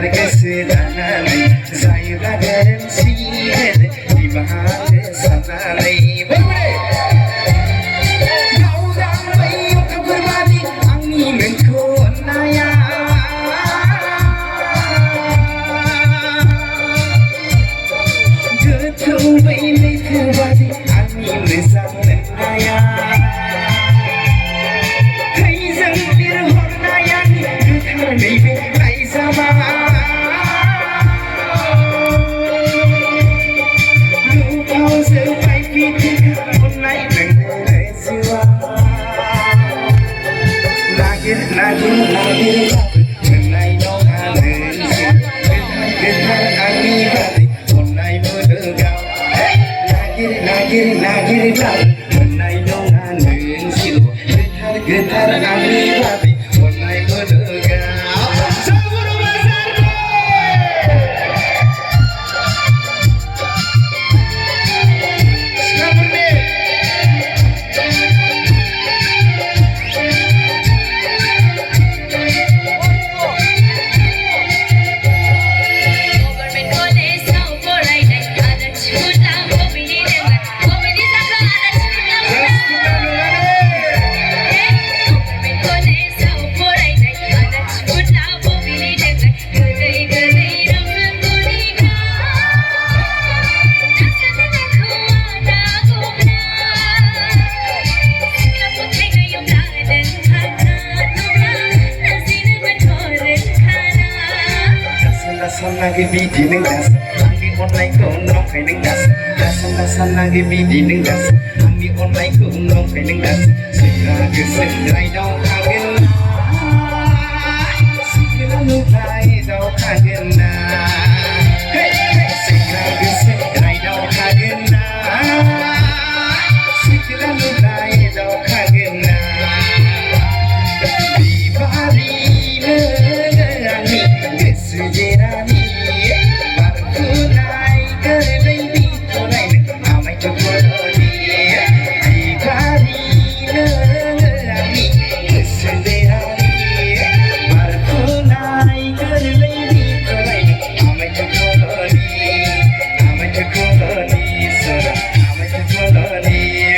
गोसो जानानै जायोब्ला गोरोन्थि निमाहा साननानै गावदांबाय अखाफोरबादि आंनि नोंखौ अननाया गोथौ बै लैथोबादि आंनि मोजां मोननाया थैजों लिरहरनाय आंनि गोथार नैबे लाइजामा गोबाव जोबाय फिथिखा अननाय नोंखौनो जिउआ नागिर नागिर नागिरबाबो मोननाय नङा नोंसो गोथार आंनि बादै अननाय मुलुगाव नागिर नागिर नागिरबाबो मोननाय नङा नोंसो गोथार आंनि बादै अननाय मुलुगाव Dasar bidi neng das, anggi online ko nong kay neng das. Dasar lagi bidi neng das, anggi online ko nong kay neng das. Sila gesek ray dong kage